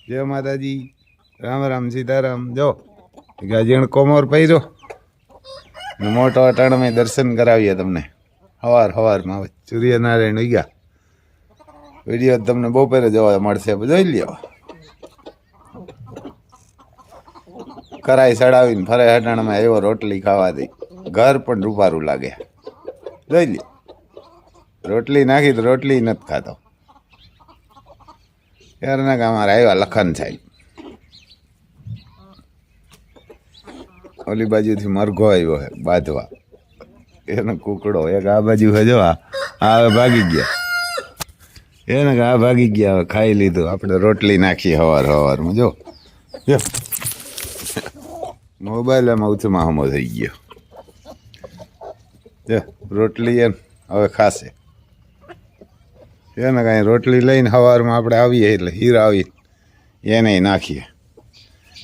જય માતાજી, રામ રામ સીતારામ। જો ગાજીણ કોમોર પહેર્યો ને મોટો અટાણમાં દર્શન કરાવીએ તમને હવારમાં। હવે સૂર્યનારાયણ ઉગ્યા, વિડીયો તમને બપોરે જોવા મળશે, જોઈ લ્યો। કરાઈ ચડાવીને ફરે હટાણામાં આવ્યો રોટલી ખાવાથી, ઘર પણ રૂપારું લાગે। જોઈ લ્યો, રોટલી નાખી તો રોટલી નથી ખાતો। ત્યારના કે અમારે આવ્યા લખન સાહેબ, ઓલી બાજુથી મરઘો આવ્યો હે બાંધવા, એનો કુકડો એક આ બાજુ હે। જો આ હવે ભાગી ગયા, એને કે આ ભાગી ગયા, હવે ખાઈ લીધું। આપણે રોટલી નાખી હવારમાં। જો મોબાઈલ એમાં ઉથમાં હમો થઈ ગયો। જો રોટલી એમ હવે ખાશે, એને કાંઈ રોટલી લઈને સવારમાં આપણે આવીએ એટલે હીરા આવી એને નાખીએ।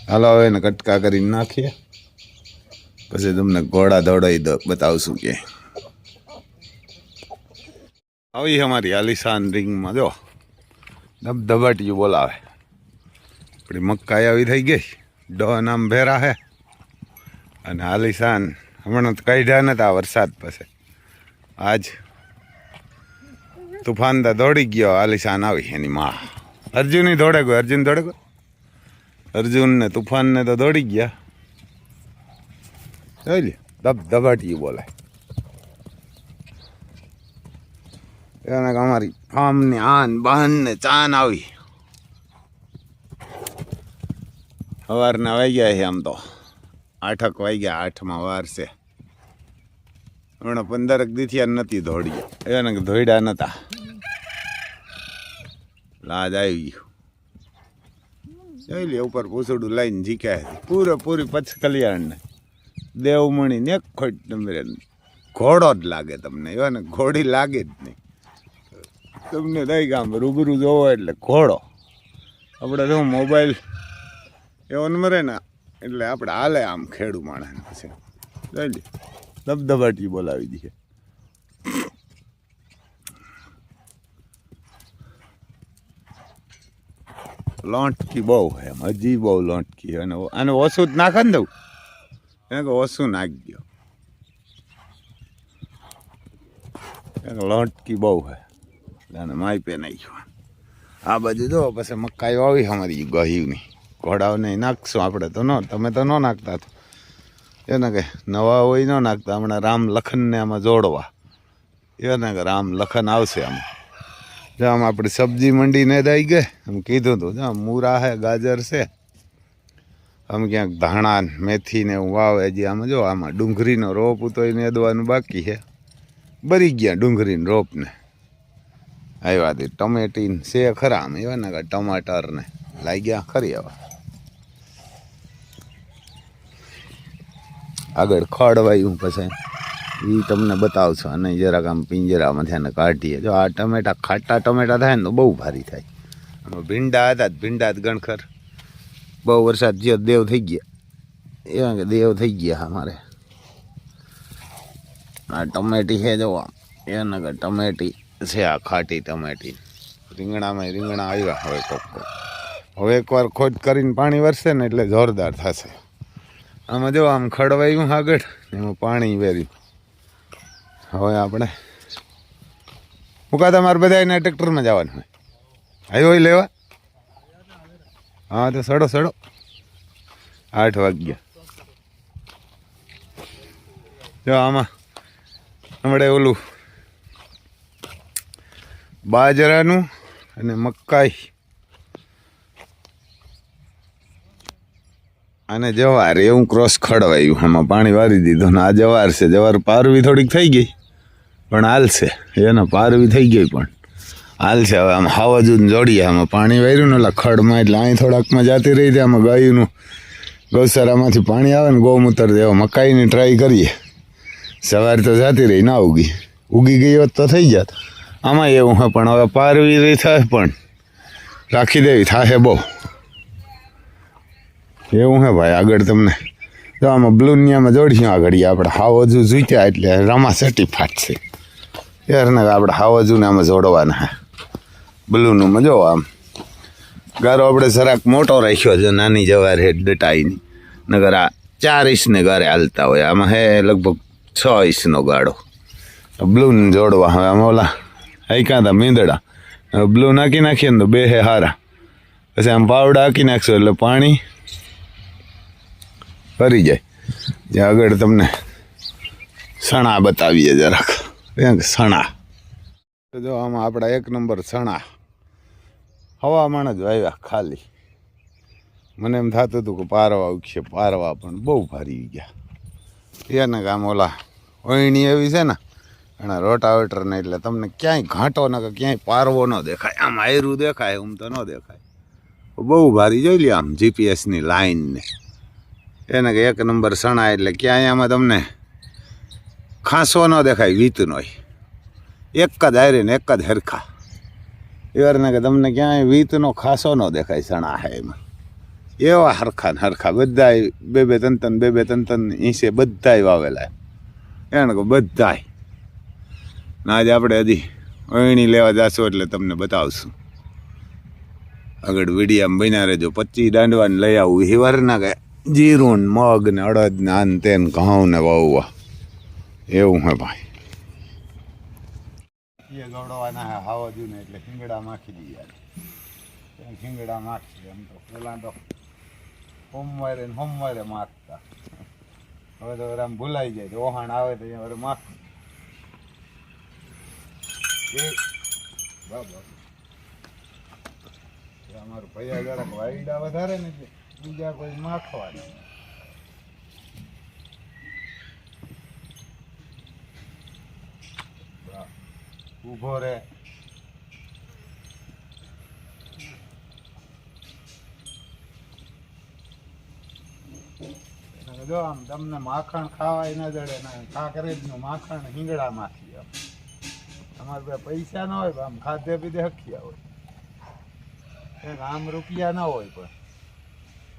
હાલો હવે એને કટકા કરીને નાખીએ, પછી તમને ઘોડા દોડાવી બતાવશું કે આવી અમારી આલિશાન રિંગમાં। જો ધબધબાટીયું બોલાવે। આપણી મકાઈ આવી થઈ ગઈ, ડોન આમ ભેરા હે, અને આલિશાન હમણાં તો કાઢ્યા નતા વરસાદ પછી। આજ તુફાન તો દોડી ગયો, આલિશાન આવી એની માં। અર્જુન દોડે ગયો, અર્જુન ને તુફાન ને તો દોડી ગયા। જોઈ લે ધબધબાટીયું બોલે। એને અમારી ફાર્મની આન બહાન ને ચાન આવી। સવારના વાગ્યા છે, આમ તો 8 વાગ્યા, 8માં વાર છે। હમણાં 15 દીથિયા નથી દોડ્યા, એને દોડ્યા નતા, લાજ આવી ગયું। જોઈ લે ઉપર પૂછડું લઈને જીક્યા, પૂરેપૂરી પછ કલ્યાણ ને દેવમણી ને એક ખોટ નંબરે ઘોડો જ લાગે તમને, એવા ને ઘોડી લાગે જ નહીં તમને। દઈ ગામ રૂબરૂ જોવો એટલે ઘોડો। આપણે જો મોબાઈલ એવો નંબરે ને એટલે આપણે હાલે આમ ખેડૂ માણસ પછી। જોઈ લે ધબધબાટી બોલાવી દઈએ। લોંટકી બહુ હે, હજી બહુ લોંટકી, અને આને ઓછું જ નાખે ને દઉં, એને કે ઓછું નાખી ગયો, લોંટકી બહુ હે, અને માઈપે નાખ્યો। આ બાજુ જો પછી મકાઈ આવી અમારી ગહીની, ઘોડાઓને નાખશું આપણે તો ન, તમે તો ન નાખતા, એને કે નવા હોય ન નાખતા। હમણાં રામ લખનને આમાં જોડવા, એને કે રામ લખન આવશે આમાં। જો આમ આપણી સબ્જી મંડીને જ આવી ગઈ, આમ કીધું હતું જો મૂરા છે, ગાજર છે, આમ ક્યાંક ધાણા મેથી ને એવું વાવે હજી। આમાં જો આમાં ડુંગળીનો રોપ તો એને અદવાનું બાકી છે, બરી ગયા ડુંગળીને રોપને। આવ્યા હતી ટમેટીને છે ખરા, આમ એવા ને કે ટમાટર ને લાગ્યા ખરી। હવે આગળ ખડવાયું પછી એ તમને બતાવશો, અને જરાક આમ પિંજરામાંથી એને કાઢીએ। જો આ ટમેટા ખાટા ટમેટા થાય ને તો બહુ ભારી થાય। આમાં ભીંડા હતા, ભીંડા જ ગણખર, બહુ વરસાદ થયો દેવ થઈ ગયા, એવા કે દેવ થઈ ગયા અમારે। આ ટમેટી છે જો, એને કે ટમેટી છે, આ ખાટી ટમેટી। રીંગણામાં રીંગણા આવ્યા હવે કોક, હવે એકવાર ખોદ કરીને પાણી વરસે ને એટલે જોરદાર થશે। આમાં જો આમ ખડવાયું આગળ, એમાં પાણી વેર્યું। હવે આપણે મુકા તમારે બધા એના ટ્રેક્ટરમાં જવાનું હોય, આવ્યો હોય લેવા? હા તો સડો 8 વાગ્યા। જો આમાં હમણાં ઓલું બાજરાનું અને મકાઈ અને જવાર એવું ક્રોસ ખડવાયું, આમાં પાણી વારી દીધું ને આ જવાર છે। જવાર પારવી થોડીક થઈ ગઈ પણ હાલશે, એને પારવી થઈ ગઈ પણ હાલશે। હવે આમ હાવજું જોડીએ, આમાં પાણી વાર્યું ને એટલે ખડમાં, એટલે અહીં થોડાકમાં જાતી રહી છે। આમાં ગાયનું ગૌશાળામાંથી પાણી આવે ને ગૌમૂત્ર દેવા, મકાઈની ટ્રાય કરીએ। સવારે તો જાતી રહી, ના ઉગી ગઈ હોત તો થઈ જાત। આમાં એવું હે પણ હવે પારવી રહી થાય, પણ રાખી દેવી થાય બહુ એવું હે ભાઈ। આગળ તમને જો આમાં બ્લુનિયામાં જોડીશું, આગળ આપણે હાવજુ જોઈતા એટલે રમા સટી ફાટશે યાર ને। આપણે હાવજુને આમાં જોડવાના હે બ્લુનું, જો આમ ગારો આપણે જરાક મોટો રાખ્યો છે, નાની જવાર હે ડટાઈની, નગર આ 4 ઇંચને ગારે હાલતા હોય. આમાં હે લગભગ 6 ઇંચનો ગાળો. બ્લૂને જોડવા હવે આમાં ઓલા હાઈકા હતા મીંદડા, બ્લુ નાખી નાખીએ ને તો બે હે હારા. પછી આમ પાવડા હાકી નાખશો એટલે પાણી ભરી જાય. જ્યાં આગળ તમને સણા બતાવીએ જરાક, સણા જો આમાં આપણા 1 નંબર સણા હવામાન જ વાવ્યા ખાલી. મને એમ થતું હતું કે પારવા ઉગશે, પારવા પણ બહુ ભારી ગયા. એને કામ ઓલા ઓયણી એવી છે ને એના રોટાવેટરને, એટલે તમને ક્યાંય ઘાંટો ન કે ક્યાંય પારવો ન દેખાય. આમ આયરું દેખાય, તો ન દેખાય. બહુ ભારી જોઈ લે આમ જીપીએસની લાઈનને. એને કે 1 નંબર સણા એટલે ક્યાંય આમાં તમને ખાંસો ન દેખાય, વીતનો એક જ હારે ને એક જ હરખા. એવાને કે તમને ક્યાંય વીતનો ખાસો ન દેખાય. સણા હે એમાં એવા હરખા ને હરખા બધાય 2-3 ઇંચે બધાય વાવેલા. એને કે બધાય. આજે આપણે હજી ઓયણી લેવા જશું એટલે તમને બતાવશું. આગળ વિડીયામાં બન્યા રહેજો. 25 દાંડવાને લઈ આવું હિવરના કે જીરું મગ ને અડદ ને આન તેન ઘઉં ને વાવવા એવું હે ભાઈ. એ ગવડવાના હે હાવજુ ને એટલે ખીંગડા માખી દઈએ. ખીંગડા માખી એમ તો પેલા તો સોમવારે ને સોમવારે માખતા. હવે તો આમ ભૂલાઈ જાય. ઓહાણ આવે તો અહીંયા માખ અમારું ભૈયા જરાક વાયડા વધારે ને એટલે બીજા કોઈ માખવાના. ઊભો રે જો આમ તમને માખણ ખાવાય ના જડે ને કાંકરેજનું માખણ હિંગડા માખી. અમારે પાસે પૈસા ના હોય, આમ ખાધે પીધે હખ્યા હોય. આમ રૂપિયા ના હોય પણ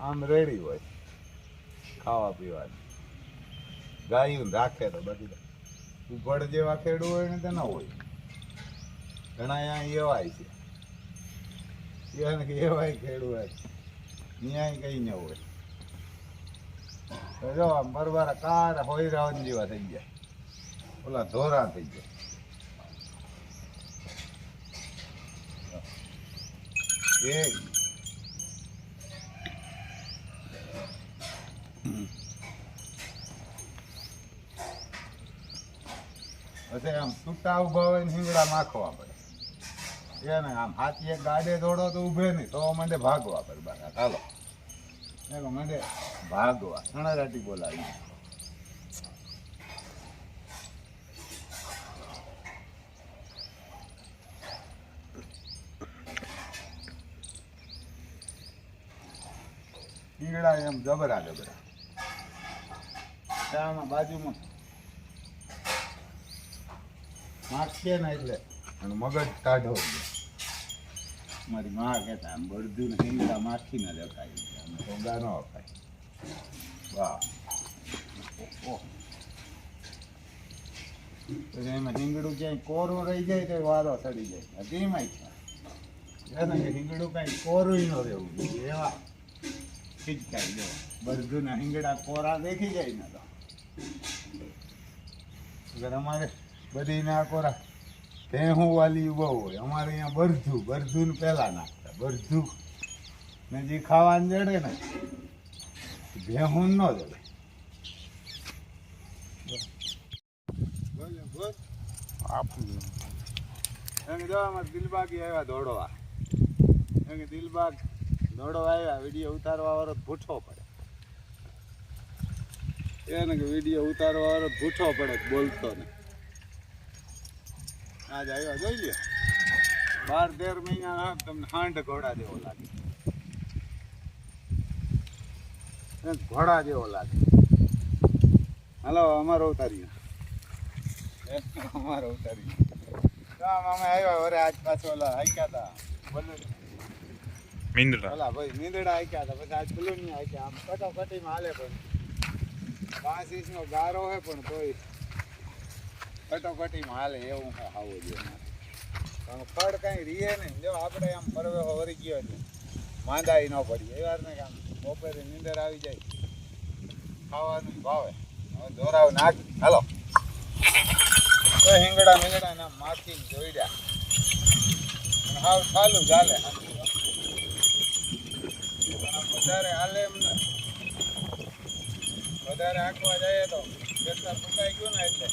આમ રેડી હોય ખાવા પીવાની. ગાયું રાખે તો બધી ઉભડ જેવા ખેડૂ હોય ને તે ના હોય. ઘણા અહીંયા એવાય છે, એવાય ખેડૂ હોય ન્યાય કઈ ન હોય. જો આમ બરબાર કાર હોય રાવન જેવા થઈ જાય, ઓલા ધોરા થઈ જાય. પછી આમ છૂટા ઉભા હોય ને હિંગડા માખવા પડે. એને આમ હાથી એક ગાડે દોડો તો ઉભે નહીં, તો મને ભાગવા પડે. બાકા ચાલો મને ભાગવા સણારાટી બોલાવી. ઈંગડા એમ જબરા આમાં બાજુમાં માખીએ ને એટલે મગજ કાઢો. મારી માં કહેતા આમ બળદું ને ઈંગડા માખી ના દેખાય, ટોગા ન અપાય. વાહ પછી એમાં હિંગડું ક્યાંય કોરું રહી જાય તો વારો ચડી જાય. તેમાં હિંગડું કાંઈ કોરું ન રહેવું જોઈએ. એવા ખીચકાઈ દેવા બળદુના હિંગડા કોરા દેખી જાય ને તો અમારે બધી ના કોરા ભેહું વાલી બહુ હોય. અમારે અહીંયા બરધું પહેલા નાખતા. બરધું ને જે ખાવાનું જડે ને ભેહું ન જડે. દિલબાગી આવ્યા દોડવા. દિલબાગ દોડવા આવ્યા, વિડીયો ઉતારવા વાળો ભૂઠો પડે. એને કે વિડીયો ઉતારવા વાળો ભૂઠો પડે, બોલતો ને. આજ આવ્યા જોઈ લે. 12-13 મહિના તમને હાંડ ઘોડા જેવો લાગે. ઘોડા જેવો લાગે. હાલો અમારો ઉતારી અમે આવ્યા. વરે આજ પાછો ઓલા હાક્યા હતા મીંદડા. ઓલા ભાઈ મીંદડા હાક્યા હતા. પછી આજ બલૂન ની હાક્યા. આમ કટોકટીમાં હાલે પણ 5 ઇંચનો ગારો હોય પણ તોય કટોકટીમાં હાલે એવું આવું જોઈએ. ખડ કઈ રીએ નહીં. જો આપણે આમ પરવેહો વરી ગયો એટલે માંદાઈ ન પડીએ એ વાર ને કામ બપોરે નીંદર આવી જાય ખાવાનું ભાવે હવે દોરાવ નાખ હાલો તો હિંગડા ના માખીને જોઈ રહ્યા હાવ ચાલુ ચાલે વધારે હાલે એમ ને વધારે આંકવા જઈએ તો ખેતર ફૂંકાઈ ગયું ને એટલે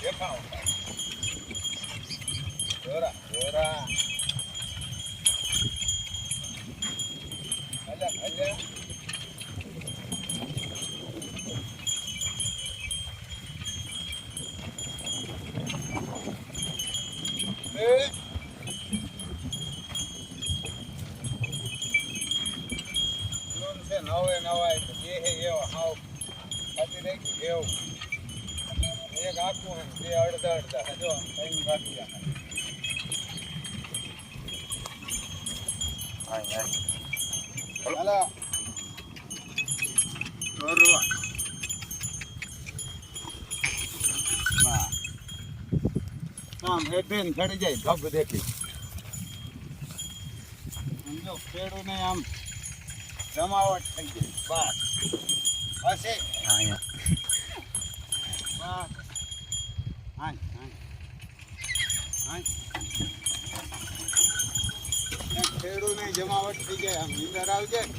દેખાવ દોરા દોરા અલ્યા અલ્યા નવે નવાય તો જે હે એવો હાવ ખાતી રાખી એવું એક આખું હે બે અડધા અડધા જો કઈ બાકી જાય હાલો દોરવા આમ હેઠે ચડી જાય ધબ દેખી સમજો ખેડૂને આમ જમાવટ થઈ ગઈ બસ હશે ખેડૂને જમાવટ થઈ જાય આમ નીંદર આવી જાય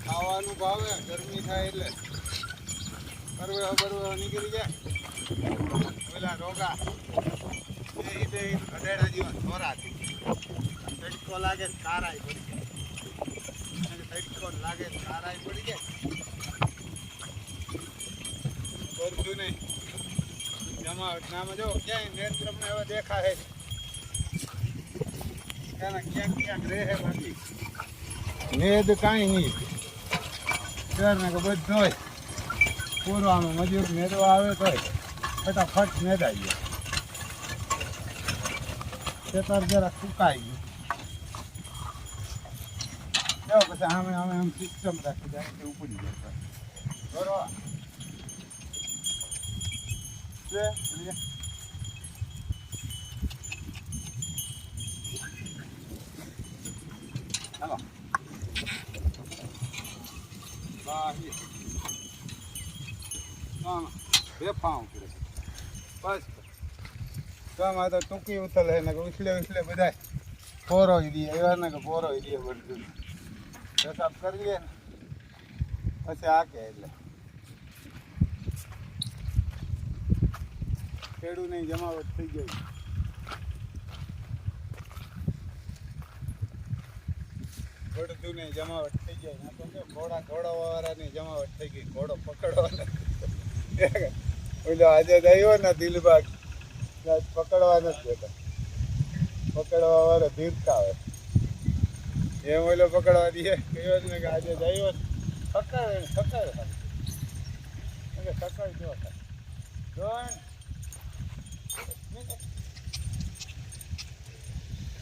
ખાવાનું ભાવે ગરમી થાય એટલે બરવા નીકળી જાય પેલા રોગા અઢેડા જીવન થોરાથી તડકો લાગે તારાય પડી જાય તડકો લાગે તારાય પડી જાય કરતું નહીં જમાવટ નામ જો ક્યાંય નેત્રમને હવે દેખાય ક્યાંક ક્યાંક રહે બાકી નેદ કાંઈ નહીં ને કે બધો પૂરવામાં મજૂર નેદવા આવે તો ફટાફટ નેદાઈ ગયો ખેતર જરા સુકાઈ ગયું પછી આમે આમ સિસ્ટમ રાખી જાય કે ઉપડી જાય બરોબર હાલો બેફામ કરે બસ આમાં તો ટૂંકી ઉથલ હે ને ઉછલે ઉછલે બધા પોરો દે એવા ને કે પોરો દે બધું પેશાબ કરી લે ને પછી આકે એટલે ખેડૂતની જમાવટ થઈ ગઈ ખેડૂતની જમાવટ થઈ જાય ના તો કે ઘોડા દોડાવાળાની જમાવટ થઈ ગઈ ઘોડો પકડવાનો ઓલો આજે આવ્યો ને દિલબાગ પકડવા નથી દેતા પકડવા વાળો ધીરતા હોય એમ ઓલો પકડવા દે કહ્યો ને કે આજે આવ્યો પકડ જો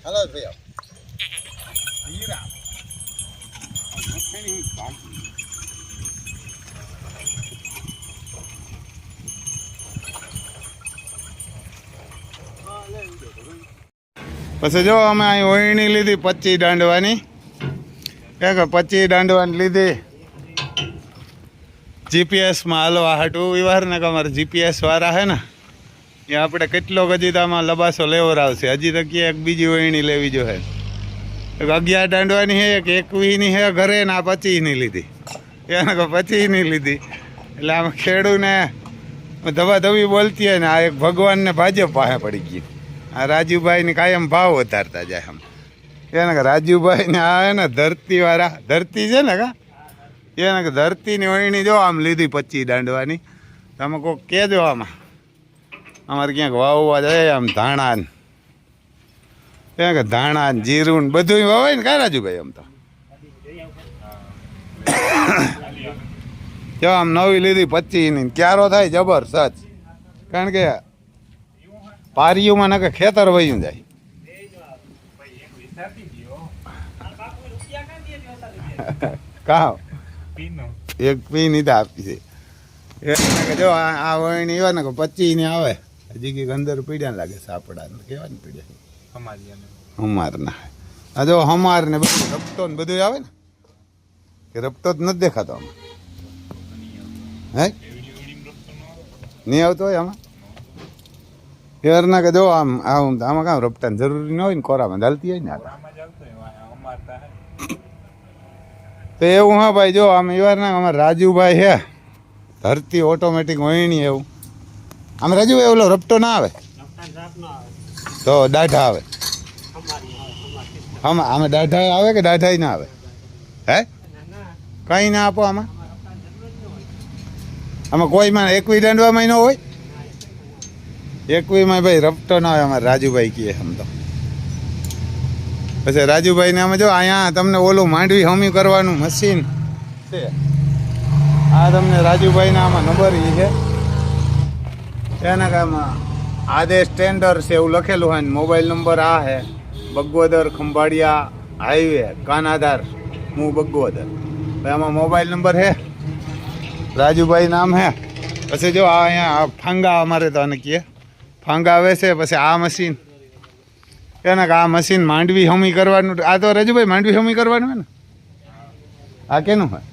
હાલો ભાઈ હીરા પછી જો અમે અહીં ઓયણી લીધી 25 દાંડવાની કે 25 દાંડવાની લીધી જીપીએસમાં હાલવા હાટું વ્યવહાર ને કે અમારે જીપીએસ વાળા હે ને એ આપણે કેટલો હજી તો આમાં લબાસો લેવરાવશે હજી તો ક્યાંક બીજી ઓયણી લેવી જોઈએ એક 11 દાંડવાની છે એક 21ની છે ઘરે ને આ 25ની લીધી એને કે 25ની લીધી એટલે આમ ખેડૂને ધબાધબી બોલતી હોય ને આ એક ભગવાનને ભાજપ પાસે પડી ગઈ આ રાજુભાઈની કાયમ ભાવ વધારતા જાય આમ એને કે રાજુભાઈને આ હે ને ધરતીવાળા ધરતી છે ને કા એને કે ધરતીની ઓયણી જો આમ લીધી 25 દાંડવાની તમે કોઈક કહેજો આમાં અમારે ક્યાંક વાવવા જાય આમ ધાણા કે ધાણા જીરું બધું વાવાય ને કાંઈ રાજુભાઈ આમ તો જો આમ નવી લીધી 25ની ક્યારો થાય જબરજસ્ત કારણ કે પારીઓમાં ના કે ખેતર વયું જાય કા એક પી ની તો આપી છે જો આ વણી હોય ને કે 25ની આવે હજી કંઈક અંદર પીડ્યા લાગે સાપડા કેવા ને પીડ્યા અમારી હમારના આ જો હમાર ને બધું રપટો ને બધું આવે ને કે રપટો જ નથી દેખાતો આમાં હે નહીં આવતો હોય આમાં એરના કે જો આમ આમાં કામ રપટાને જરૂરી ન હોય ને કોરામાં ચાલતી હોય ને તો એવું હા ભાઈ જો આમ એવારના અમારે રાજુભાઈ હે ધરતી ઓટોમેટિક વહીણી એવું આમ રાજુભાઈ ઓલો રપટો ના આવે તો દાઢા આવે આમાં આમાં દાઢા આવે કે દાઢાઈ ના આવે હે કંઈ ના આપો આમાં આમાં કોઈમાં એકવી દાંડવામાં ન હોય એકવીમાં ભાઈ રપટો ના હોય અમારે રાજુભાઈ કહે આમ તો પછી રાજુભાઈને આમાં જો અહીંયા તમને ઓલું માંડવી હમી કરવાનું મશીન છે આ તમને રાજુભાઈના આમાં નંબર એ છે એના કામમાં આદેશ ટેન્ડર છે એવું લખેલું હોય ને મોબાઈલ નંબર આ છે બગવદર ખંભાળિયા હાઈવે કાનાધાર હું બગવદર આમાં મોબાઈલ નંબર છે રાજુભાઈ નામ હે પછી જો આ અહીંયા ફાંગા અમારે તો આને કહે ફાંગા આવે છે પછી આ મશીન એના આ મશીન માંડવી હમી કરવાનું આ તો રાજુભાઈ માંડવી હમી કરવાનું હોય ને આ કેનું હોય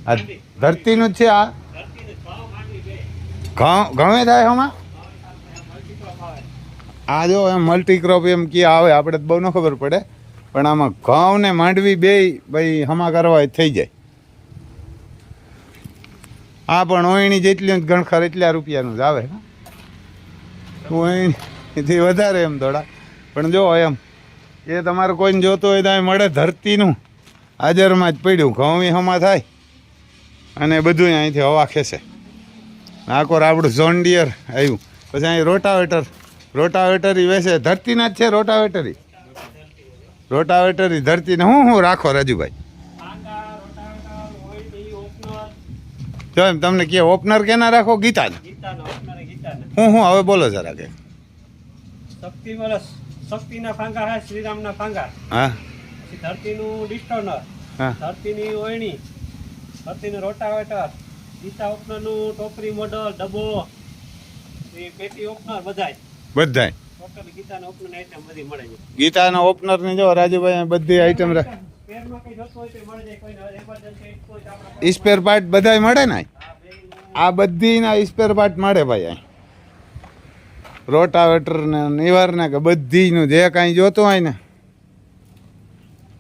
આ ધરતીનું જ છે આ ઘઉં થાય હમણાં આ જો એમ મલ્ટીક્રોપ એમ કે આવે આપણે તો બહુ ન ખબર પડે પણ આમાં ઘઉં ને માંડવી બે ભાઈ હમા કરવા થઈ જાય આ પણ ઓયણી જેટલી ગણખર એટલા રૂપિયાનું જ આવે ઓયણીથી વધારે એમ થોડા પણ જો એમ એ તમારે કોઈને જોતું હોય તો મળે ધરતીનું હાજરમાં જ પડ્યું ઘઉં હમા થાય અને બધું અહીંથી હવા ખેંચે આખો આપણું ઝોન્ડિયર આવ્યું પછી અહીં રોટાવેટર વેચે ધરતીના જ છે રોટાવેટર ધરતીને હું રાખો રાજુભાઈ જો એમ તમને કે ઓપનર કેના રાખો ગીતાના હું હવે બોલો જરા કે શક્તિના ફાંગા હે શ્રીરામના ફાંગા હા પછી ધરતીનું ડિસ્ટોનર હા ધરતીની ઓયણી ધરતીનું રોટાવેટર ગીતા ઓપનરનું ટોપરી મોડલ ડબ્બો એ પેટી ઓપનર બધાય ટોટલ ગીતાના ઓપનર આઈટમ બધી મળે છે ગીતાના ઓપનર ની જો રાજુભાઈ બધી આઈટમ સ્પેરમાં કઈ જોતો હોય તો મળી જાય કોઈ એમરજન્સી કોઈ આપણા સ્પેર પાર્ટ બધાય મળે ને આ બધીના સ્પેર પાર્ટ મળે ભાઈ અહીં રોટાવેટર ને નિવાર ને કે બધીનું જે કાંઈ જોતું હોય ને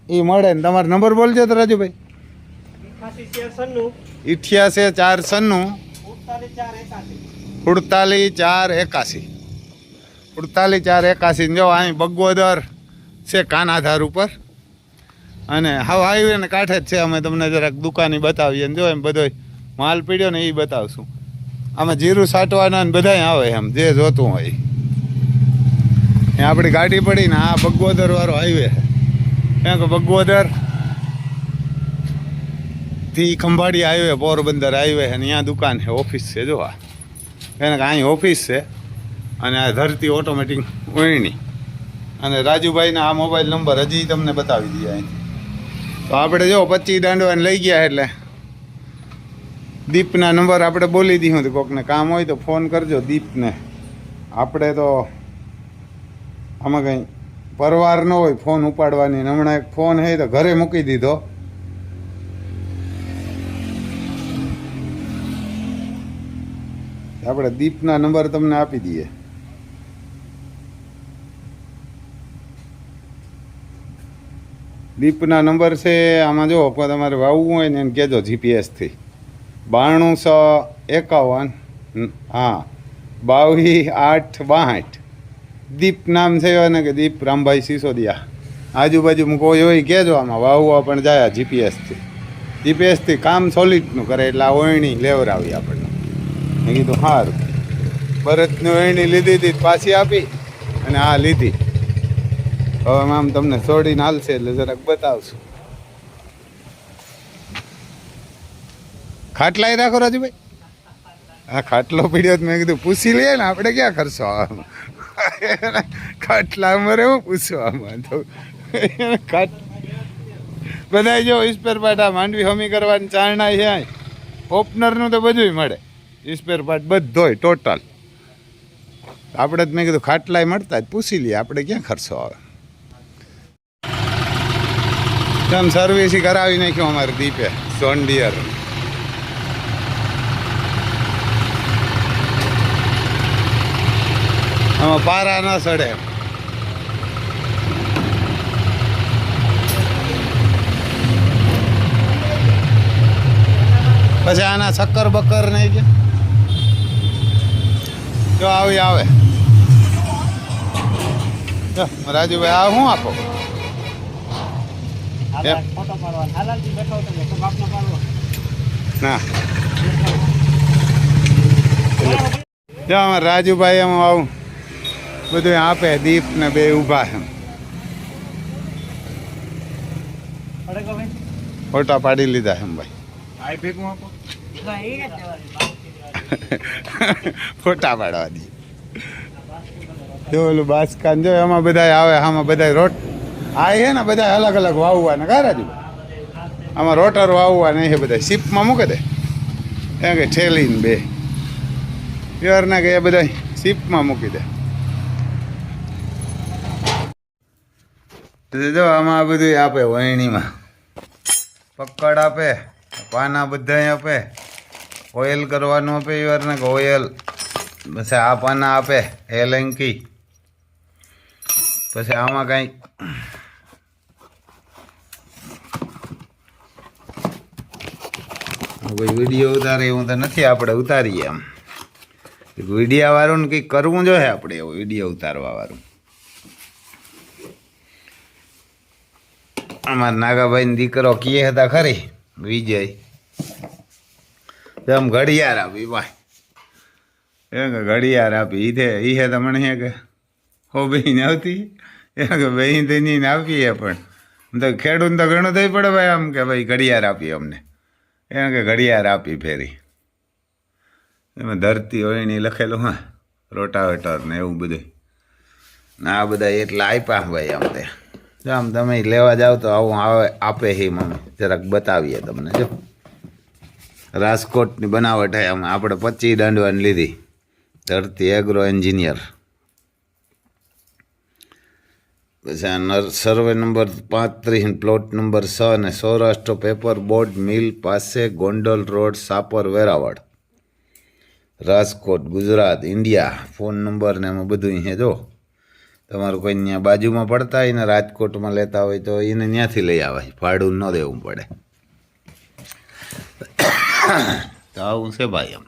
એ મળે ને તમારો નંબર બોલજો તો રાજુભાઈ 88 481 જો અહીં બગવદર છે કાનાધાર ઉપર અને હાવ હાઈવે ને કાંઠે જ છે અમે તમને જરાક દુકાની બતાવીએ ને જો એમ બધો માલ પીડ્યો ને એ બતાવશું આમાં જીરું સાટવાના ને બધાય આવે એમ જે જોતું હોય એ આપણી ગાડી પડી ને આ બગવદર વાળો હાઈવે કેમ કે બગવદર થી ખંભાળી હાઈવે પોરબંદર હાઈવે અને અહીંયા દુકાન છે ઓફિસ છે જો આ એને કે અહીં ઓફિસ છે અને આ ધરતી ઓટોમેટિક વહીણી અને રાજુભાઈના આ મોબાઈલ નંબર હજી તમને બતાવી દઈએ અહીં તો આપણે જો 25 દાંડવાને લઈ ગયા એટલે દીપના નંબર આપણે બોલી દીધું તો કોકને કામ હોય તો ફોન કરજો દીપને આપણે તો આમાં કંઈ પરવાર ન હોય ફોન ઉપાડવાની હમણાં એક ફોન છે તો ઘરે મૂકી દીધો આપણે દીપના નંબર તમને આપી દઈએ દીપના નંબર છે આમાં જો તમારે વાવવું હોય ને એને કહેજો જીપીએસથી 9251 હા 22 દીપ નામ છે ને કે દીપ રામભાઈ સિસોદિયા આજુબાજુમાં કોઈ હોય કહેજો આમાં વાવવા પણ જાય જીપીએસથી કામ સોલિડનું કરે એટલે આ ઓયણી લેવરાવી આપણને મેં કીધું સારું ભરતની ઓયણી લીધી હતી પાછી આપી અને આ લીધી હવે આમ તમને છોડીને હાલશે એટલે જરાક બતાવશું ખાટલાય રાખો રાજુભાઈ હા ખાટલો પીડ્યો મેં કીધું પૂછી લઈએ ને આપણે ક્યાં કરશો ખાટલામાં રહેવું પૂછવામાં તો બધા જો સ્પેર પાર્ટ આ માંડવી હમી કરવાની ચારણા છે ઓપનરનું તો બધું મળે સ્પેર પાર્ટ બધોય ટોટલ આપણે જ મેં કીધું ખાટલાય મળતા જ પૂછી લઈએ, આપણે ક્યાં ખર્ચો આવે. તેમ સર્વિસ કરાવી નાખ્યું અમારે દીપે સોંડિયર. આમાં પારા ન સડે. પછી આના શક્કર બક્કર નહીં કે જો આવી આવે. જો રાજુભાઈ આ શું આપો? ફોટો પાડવાનો હાલાલથી બેઠો તમે તો બાપનો પાડવો ના જો અમારે રાજુભાઈ એમ આવું બધું આપે. દીપ ને બે ઊભા છે, પડે કે ભાઈ ફોટા પાડી લીધા એમ ભાઈ. આઈ ભેગું આપો ફોટા પાડવા દી. જો ઓલું બાસકાન જો એમાં બધા આવે, આમાં બધા રોટ આ છે ને બધા અલગ અલગ વાવવાના કા રાજુ? આમાં રોટર વાવવા નહીં છે બધા. શીપમાં મૂકે દે એમ કે ઠેલીને બે પ્યોરના કે એ બધા શીપમાં મૂકી દે. જો આમાં આ બધું આપે. વહેણીમાં પકડ આપે, પાના બધા આપે, ઓઇલ કરવાનું આપે ઈવરને કે ઓઇલ. પછી આ પાના આપે એલેન્કી. પછી આમાં કંઈક કોઈ વિડીયો ઉતારે એવું તો નથી, આપણે ઉતારીએ આમ. વિડીયા વાળું ને કંઈક કરવું જોઈએ આપણે, એવું વિડીયો ઉતારવા વાળું. અમારા નાગાભાઈ દીકરો કીએ હતા ખરી વિજય, આમ ઘડિયાળ આપી ભાઈ. એ કે ઘડિયાળ આપી ઈ હે તમને કે હો બહેન આવતી એ કે બહેન તો નહીં આપીએ, પણ તો ખેડૂત તો ઘણું થઈ પડે ભાઈ. આમ કે ભાઈ ઘડિયાળ આપી અમને, એમ કે ઘડિયાળ આપી ફેરી. એમાં ધરતી હોય નહીં લખેલું, હા રોટાવેટર ને એવું બધું. ને આ બધા એટલા આપ્યા ભાઈ. આમ તે જો આમ તમે લેવા જાઓ તો આવું આવે આપે હે મમ્મી. જરાક બતાવીએ તમને. જો રાજકોટની બનાવટ હે. આમ આપણે 25 દાંડવાની લીધી. ધરતી એગ્રો એન્જિનિયર. પછી આ સર્વે નંબર 35 પ્લોટ નંબર 6 અને સૌરાષ્ટ્ર પેપર બોર્ડ મિલ પાસે Gondal road Sapar Veraval Rajkot Gujarat India. Phone number ને એમાં બધું અહીંયા જો. તમારું કોઈ ત્યાં બાજુમાં પડતા હોય ને રાજકોટમાં લેતા હોય તો એને ત્યાંથી લઈ આવે, ભાડું ન દેવું પડે. તો આવું છે ભાઈ. એમ